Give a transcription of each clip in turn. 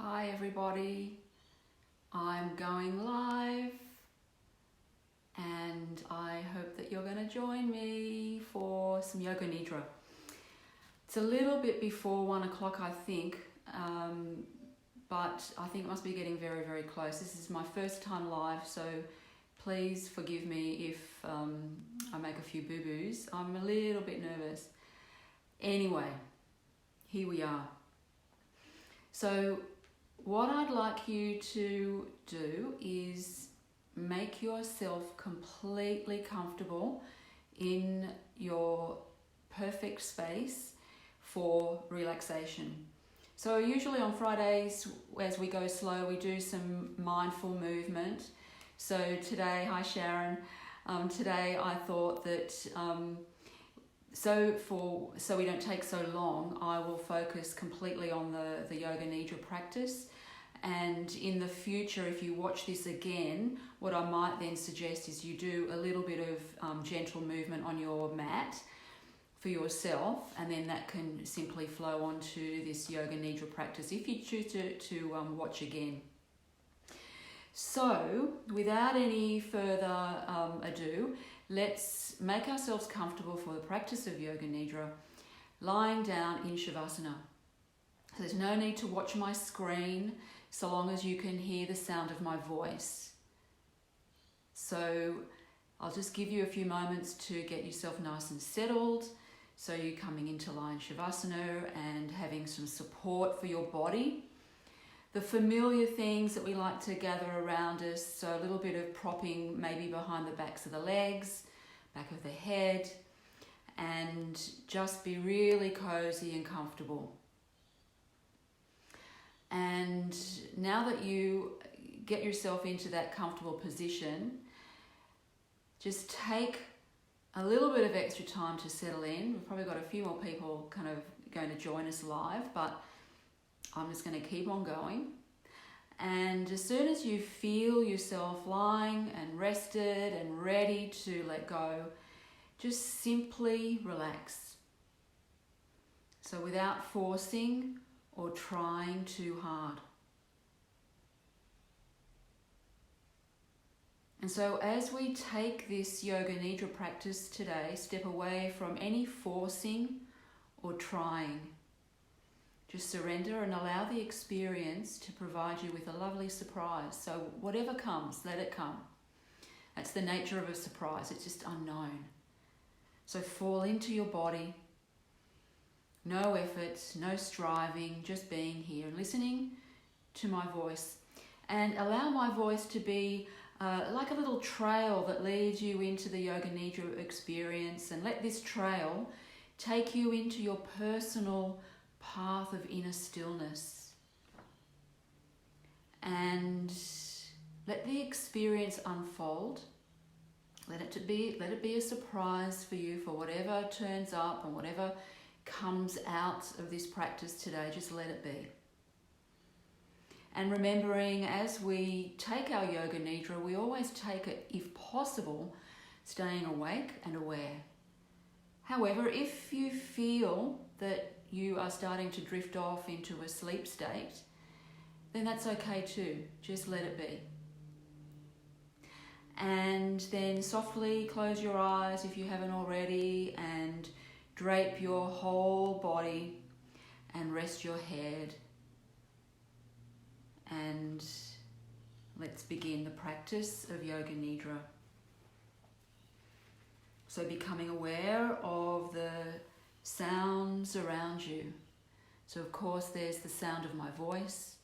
Hi everybody, I'm going live and I hope that you're going to join me for some Yoga Nidra. It's a little bit before 1 o'clock I think, but I think it must be getting very, very close. This is my first time live, so please forgive me if I make a few boo-boos. I'm a little bit nervous. Anyway, here we are. So what I'd like you to do is make yourself completely comfortable in your perfect space for relaxation. So usually on Fridays, as we go slow, we do some mindful movement. So today, hi Sharon, today I thought that so we don't take so long, I will focus completely on the Yoga Nidra practice. And in the future, if you watch this again, what I might then suggest is you do a little bit of gentle movement on your mat for yourself, and then that can simply flow onto this Yoga Nidra practice if you choose to watch again. So, without any further ado, let's make ourselves comfortable for the practice of Yoga Nidra, lying down in Shavasana. So there's no need to watch my screen so long as you can hear the sound of my voice. So I'll just give you a few moments to get yourself nice and settled. So you're coming into lying Shavasana and having some support for your body. The familiar things that we like to gather around us, so a little bit of propping maybe behind the backs of the legs, back of the head, and just be really cozy and comfortable. And now that you get yourself into that comfortable position, just take a little bit of extra time to settle in. We've probably got a few more people kind of going to join us live, but I'm just going to keep on going. And as soon as you feel yourself lying and rested and ready to let go, just simply relax. So without forcing or trying too hard. And so as we take this Yoga Nidra practice today, step away from any forcing or trying. Just surrender and allow the experience to provide you with a lovely surprise. So whatever comes, let it come. That's the nature of a surprise. It's just unknown. So fall into your body. No effort, no striving, just being here and listening to my voice. And allow my voice to be like a little trail that leads you into the Yoga Nidra experience, and let this trail take you into your personal path of inner stillness. And let the experience unfold. Let it be a surprise for you for whatever turns up and whatever comes out of this practice today. Just let it be. And remembering, as we take our Yoga Nidra, we always take it, if possible, staying awake and aware. However, if you feel that you are starting to drift off into a sleep state, then that's okay too. Just let it be. And then softly close your eyes if you haven't already, and drape your whole body and rest your head. And let's begin the practice of Yoga Nidra. So becoming aware of the sounds around you. So of course there's the sound of my voice.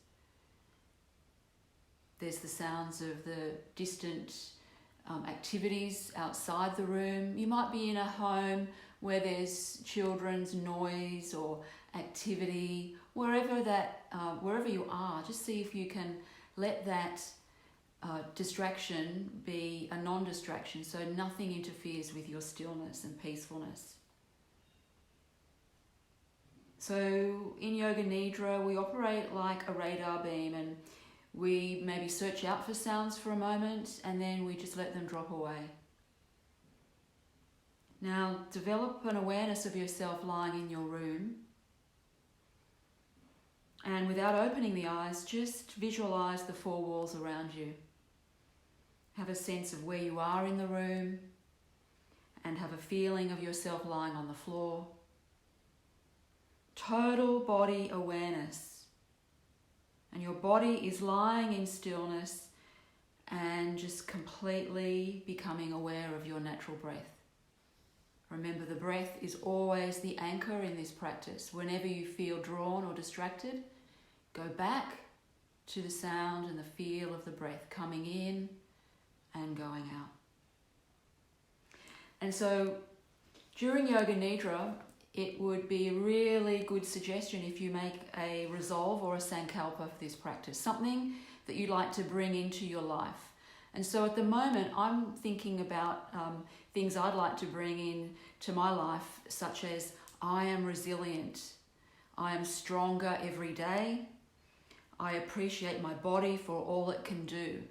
There's the sounds of the distant activities outside the room. You might be in a home where there's children's noise or activity. Wherever you are, just see if you can let that distraction be a non-distraction, so nothing interferes with your stillness and peacefulness. So in Yoga Nidra, we operate like a radar beam, and we maybe search out for sounds for a moment, and then we just let them drop away. Now, develop an awareness of yourself lying in your room. And without opening the eyes, just visualize the four walls around you. Have a sense of where you are in the room and have a feeling of yourself lying on the floor. Total body awareness. And your body is lying in stillness and just completely becoming aware of your natural breath. Remember, the breath is always the anchor in this practice. Whenever you feel drawn or distracted, go back to the sound and the feel of the breath coming in and going out. And so during Yoga Nidra, it would be a really good suggestion if you make a resolve or a sankalpa for this practice, something that you'd like to bring into your life. And so at the moment, I'm thinking about things I'd like to bring in to my life, such as I am resilient, I am stronger every day, I appreciate my body for all it can do.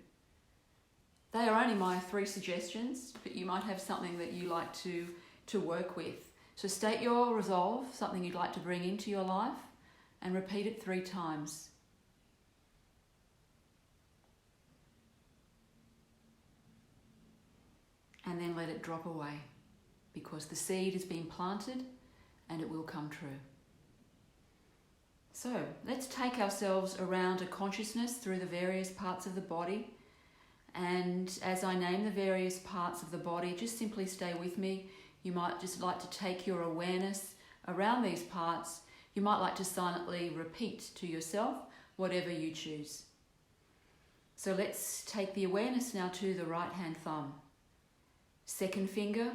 They are only my 3 suggestions, but you might have something that you like to work with. So state your resolve, something you'd like to bring into your life, and repeat it 3 times. And then let it drop away, because the seed has been planted and it will come true. So let's take ourselves around a consciousness through the various parts of the body. And as I name the various parts of the body, just simply stay with me. You might just like to take your awareness around these parts. You might like to silently repeat to yourself whatever you choose. So let's take the awareness now to the right hand thumb. 2nd finger,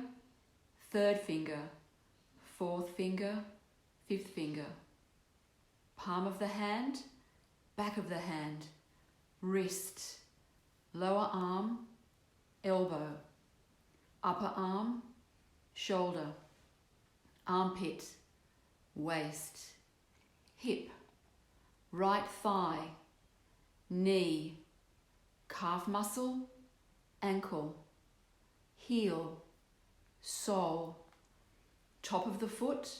3rd finger, 4th finger, 5th finger. Palm of the hand, back of the hand, wrist, lower arm, elbow, upper arm, shoulder, armpit, waist, hip, right thigh, knee, calf muscle, ankle, heel, sole, top of the foot,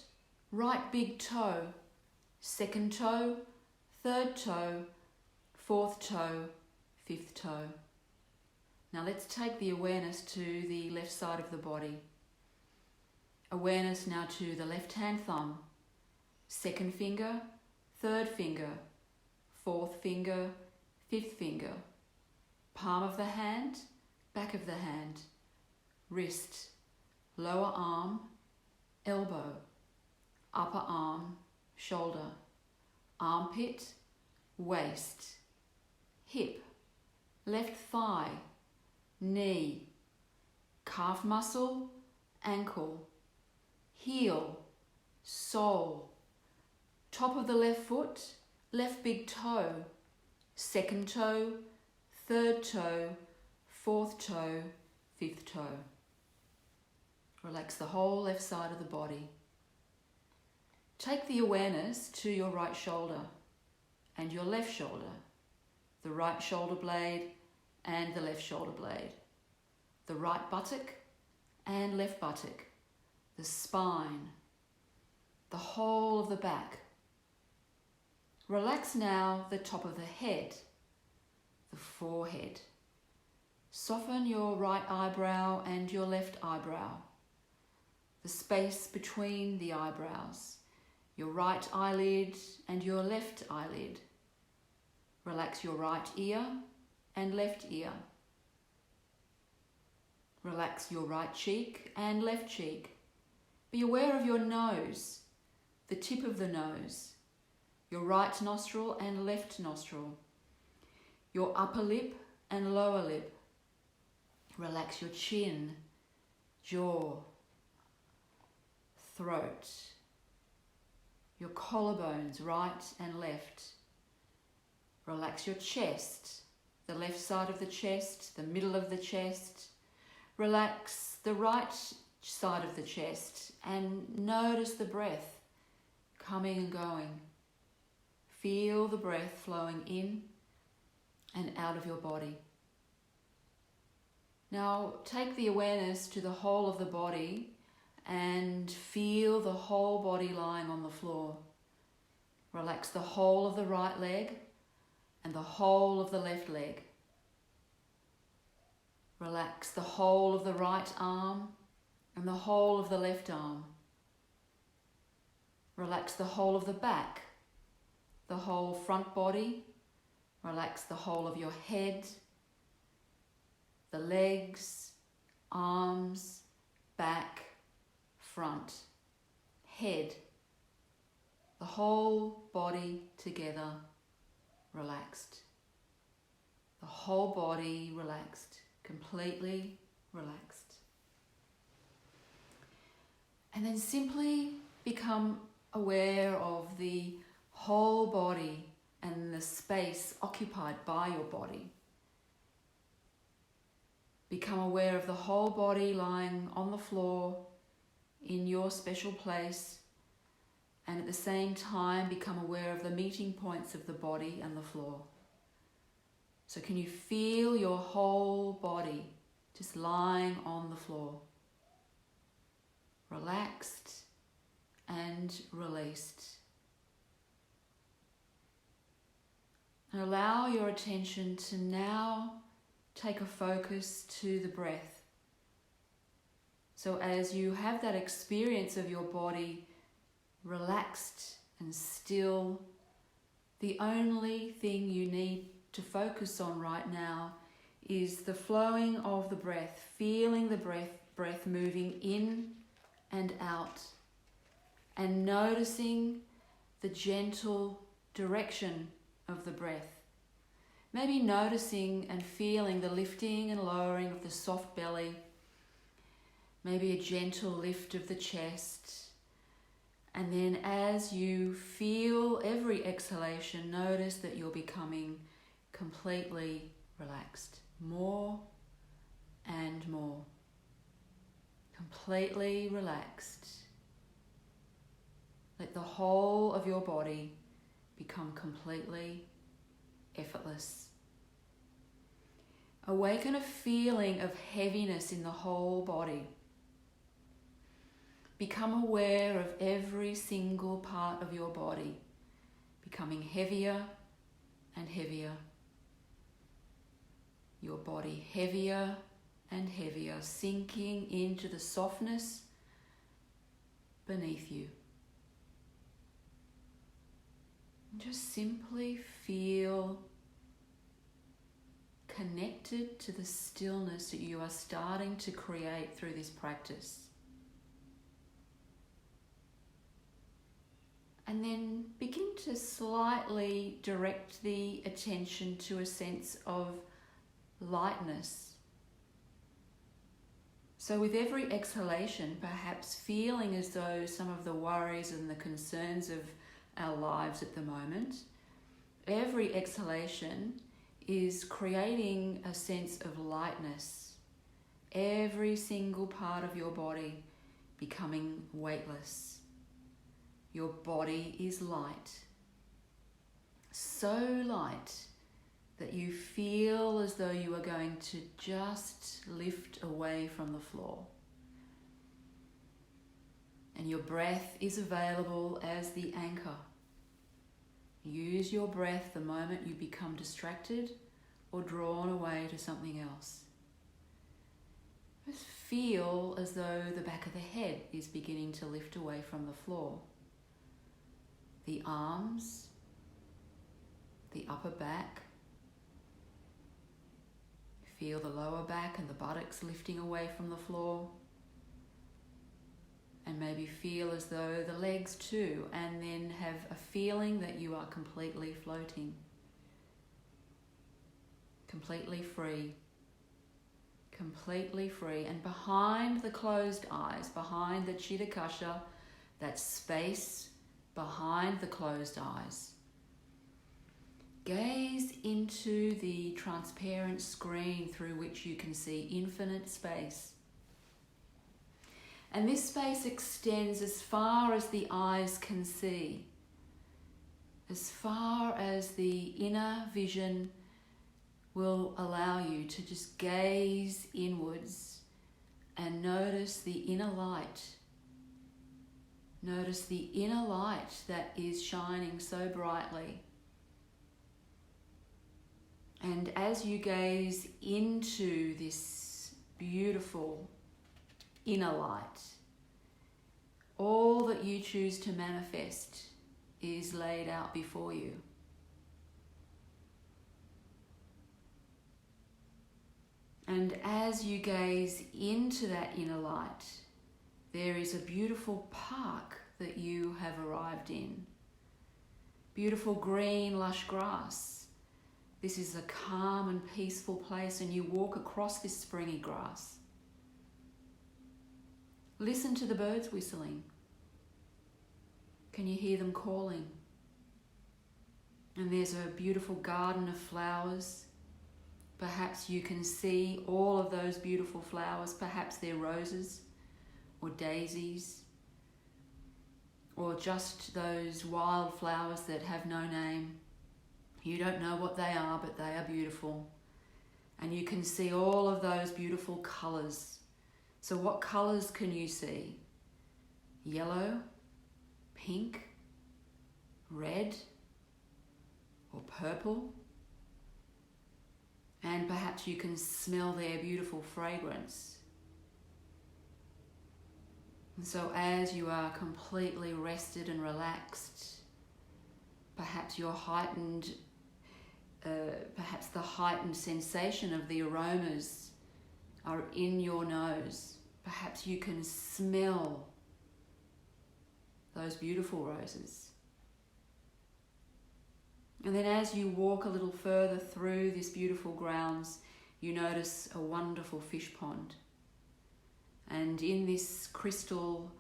right big toe, 2nd toe, 3rd toe, 4th toe, 5th toe. Now let's take the awareness to the left side of the body. Awareness now to the left hand thumb, 2nd finger, 3rd finger, 4th finger, 5th finger. Palm of the hand, back of the hand, wrist, lower arm, elbow, upper arm, shoulder, armpit, waist, hip, left thigh, knee, calf muscle, ankle, heel, sole, top of the left foot, left big toe, 2nd toe, 3rd toe, 4th toe, 5th toe. Relax the whole left side of the body. Take the awareness to your right shoulder and your left shoulder, the right shoulder blade and the left shoulder blade, the right buttock and left buttock, the spine, the whole of the back. Relax now the top of the head, the forehead. Soften your right eyebrow and your left eyebrow, the space between the eyebrows, your right eyelid and your left eyelid. Relax your right ear and left ear. Relax your right cheek and left cheek. Be aware of your nose, the tip of the nose, your right nostril and left nostril, your upper lip and lower lip. Relax your chin, jaw, throat, your collarbones, right and left. Relax your chest, the left side of the chest, the middle of the chest. Relax the right side of the chest and notice the breath coming and going. Feel the breath flowing in and out of your body. Now take the awareness to the whole of the body and feel the whole body lying on the floor. Relax the whole of the right leg and the whole of the left leg. Relax the whole of the right arm and the whole of the left arm. Relax the whole of the back, the whole front body. Relax the whole of your head, the legs, arms, back, front, head. The whole body together, relaxed. The whole body relaxed, completely relaxed. And then simply become aware of the whole body and the space occupied by your body. Become aware of the whole body lying on the floor in your special place, and at the same time become aware of the meeting points of the body and the floor. So can you feel your whole body just lying on the floor, relaxed and released? And allow your attention to now take a focus to the breath. So as you have that experience of your body relaxed and still, the only thing you need to focus on right now is the flowing of the breath, feeling the breath moving in and out, and noticing the gentle direction of the breath. Maybe noticing and feeling the lifting and lowering of the soft belly, maybe a gentle lift of the chest. And then as you feel every exhalation, notice that you're becoming completely relaxed, more and more. Completely relaxed. Let the whole of your body become completely effortless. Awaken a feeling of heaviness in the whole body. Become aware of every single part of your body becoming heavier and heavier. Your body heavier and heavier, sinking into the softness beneath you. Just simply feel connected to the stillness that you are starting to create through this practice. And then begin to slightly direct the attention to a sense of lightness. So with every exhalation, perhaps feeling as though some of the worries and the concerns of our lives at the moment, every exhalation is creating a sense of lightness. Every single part of your body becoming weightless. Your body is light. So light that you feel as though you are going to just lift away from the floor. And your breath is available as the anchor. Use your breath the moment you become distracted or drawn away to something else. Just feel as though the back of the head is beginning to lift away from the floor. The arms, the upper back. Feel the lower back and the buttocks lifting away from the floor. And maybe feel as though the legs too, and then have a feeling that you are completely floating. Completely free. Completely free. And behind the closed eyes, behind the Chitta Kasha, that space behind the closed eyes, gaze into the transparent screen through which you can see infinite space. And this space extends as far as the eyes can see, as far as the inner vision will allow you to just gaze inwards and notice the inner light Notice the inner light that is shining so brightly. And as you gaze into this beautiful inner light, all that you choose to manifest is laid out before you. And as you gaze into that inner light, there is a beautiful park that you have arrived in. Beautiful green, lush grass. This is a calm and peaceful place, and you walk across this springy grass. Listen to the birds whistling. Can you hear them calling? And there's a beautiful garden of flowers. Perhaps you can see all of those beautiful flowers. Perhaps they're roses or daisies, or just those wild flowers that have no name. You don't know what they are, but they are beautiful. And you can see all of those beautiful colours. So what colours can you see? Yellow, pink, red, or purple? And perhaps you can smell their beautiful fragrance. And so as you are completely rested and relaxed, perhaps you're heightened, perhaps the heightened sensation of the aromas are in your nose. Perhaps you can smell those beautiful roses. And then as you walk a little further through this beautiful grounds, you notice a wonderful fish pond. And in this crystal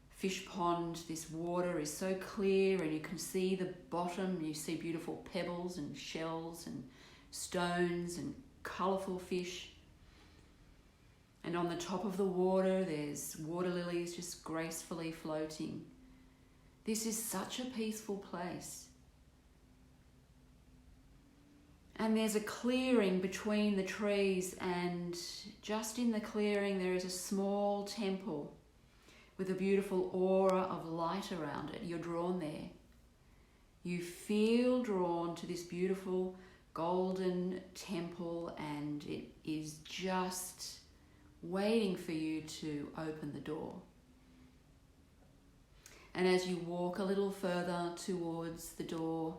fish pond, this water is so clear, and you can see the bottom. You see beautiful pebbles and shells and stones and colourful fish. And on the top of the water, there's water lilies just gracefully floating. This is such a peaceful place. And there's a clearing between the trees, and just in the clearing there is a small temple with a beautiful aura of light around it. You're drawn there. You feel drawn to this beautiful golden temple, and it is just waiting for you to open the door. And as you walk a little further towards the door,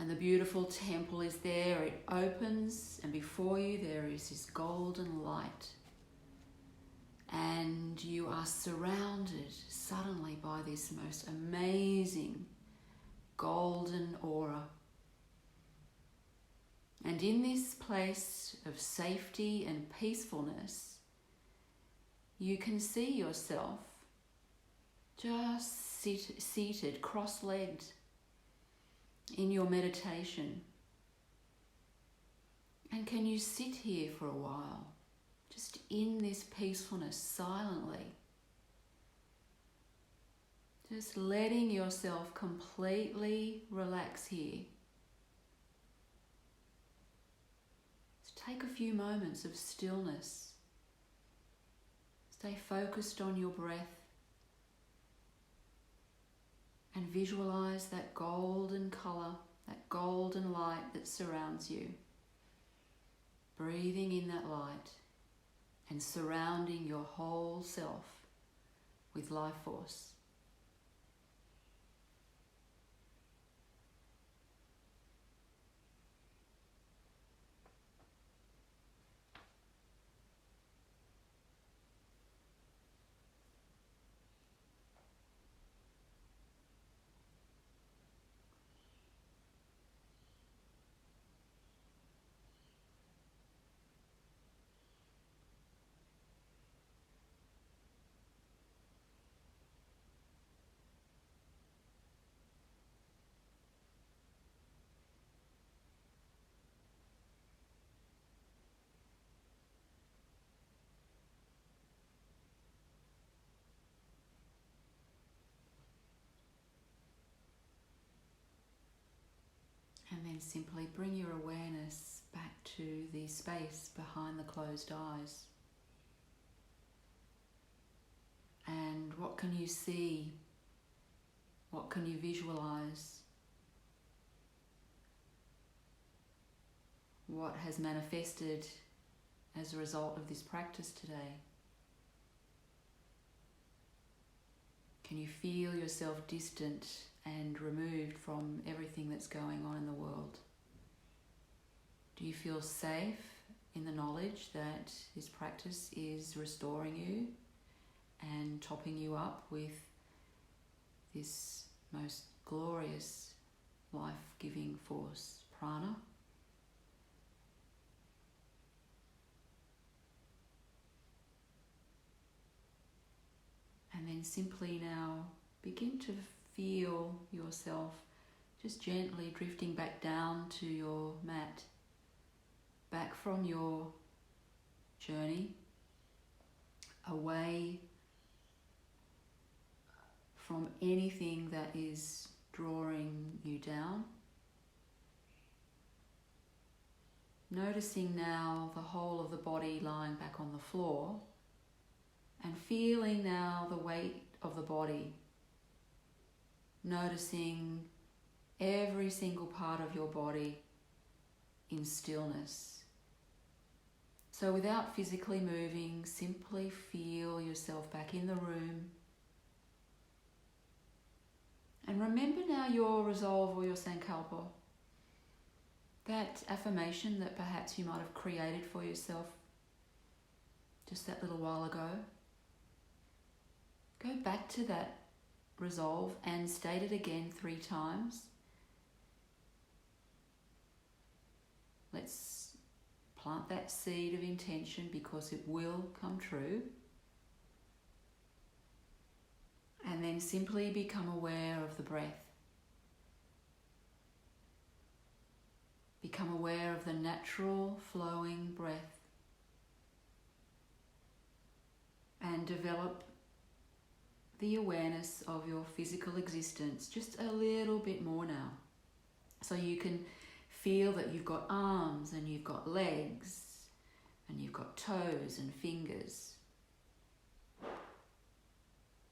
and the beautiful temple is there, it opens, and before you there is this golden light. And you are surrounded suddenly by this most amazing golden aura. And in this place of safety and peacefulness, you can see yourself just seated, cross-legged, in your meditation. And can you sit here for a while, just in this peacefulness, silently, just letting yourself completely relax here. Just take a few moments of stillness. Stay focused on your breath. And visualize that golden colour, that golden light that surrounds you. Breathing in that light and surrounding your whole self with life force. And then simply bring your awareness back to the space behind the closed eyes. And what can you see? What can you visualize? What has manifested as a result of this practice today? Can you feel yourself distant and removed from everything that's going on in the world? Do you feel safe in the knowledge that this practice is restoring you and topping you up with this most glorious life-giving force, prana? And then simply now begin to feel yourself just gently drifting back down to your mat, back from your journey, away from anything that is drawing you down. Noticing now the whole of the body lying back on the floor, and feeling now the weight of the body. Noticing every single part of your body in stillness. So without physically moving, simply feel yourself back in the room. And remember now your resolve or your sankalpa, that affirmation that perhaps you might have created for yourself just that little while ago. Go back to that resolve and state it again 3 times. Let's plant that seed of intention because it will come true. And then simply become aware of the breath. Become aware of the natural flowing breath. And develop the awareness of your physical existence just a little bit more now. So you can feel that you've got arms and you've got legs and you've got toes and fingers.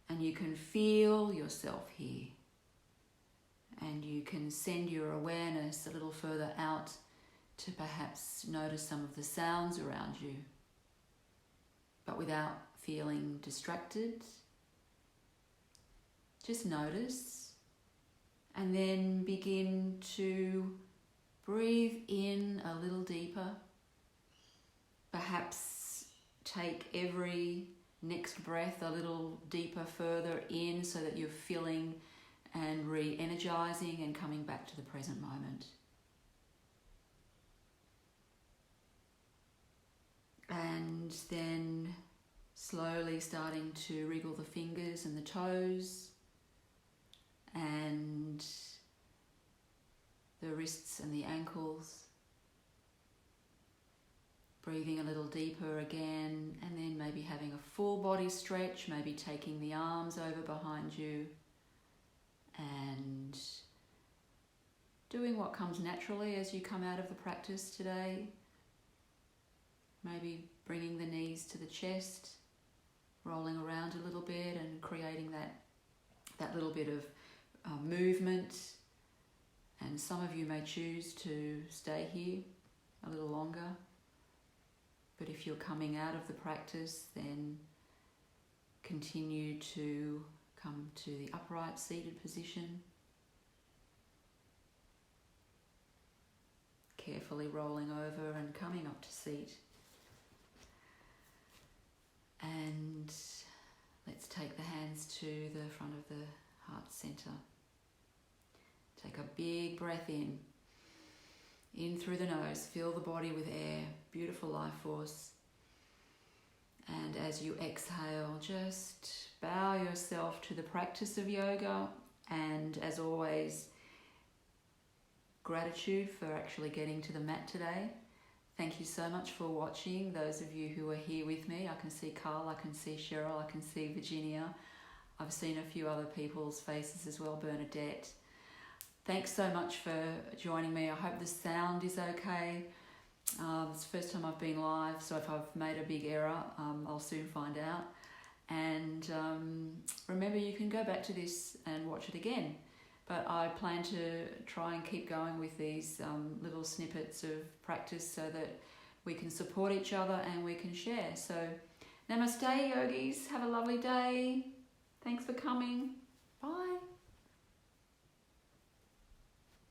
And you can feel yourself here. And you can send your awareness a little further out to perhaps notice some of the sounds around you, but without feeling distracted. Just notice, and then begin to breathe in a little deeper. Perhaps take every next breath a little deeper further in so that you're filling and re-energizing and coming back to the present moment. And then slowly starting to wriggle the fingers and the toes and the wrists and the ankles. Breathing a little deeper again, and then maybe having a full body stretch, maybe taking the arms over behind you and doing what comes naturally as you come out of the practice today. Maybe bringing the knees to the chest, rolling around a little bit and creating that little bit of movement. And some of you may choose to stay here a little longer. But if you're coming out of the practice, then continue to come to the upright seated position. Carefully rolling over and coming up to seat. And let's take the hands to the front of the heart center. Take a big breath in through the nose, fill the body with air, beautiful life force. And as you exhale, just bow yourself to the practice of yoga, and as always, gratitude for actually getting to the mat today. Thank you so much for watching, those of you who are here with me. I can see Carl, I can see Cheryl, I can see Virginia. I've seen a few other people's faces as well, Bernadette. Thanks so much for joining me. I hope the sound is okay. It's the first time I've been live, so if I've made a big error, I'll soon find out. And remember, you can go back to this and watch it again. But I plan to try and keep going with these little snippets of practice so that we can support each other and we can share. So namaste, yogis. Have a lovely day. Thanks for coming.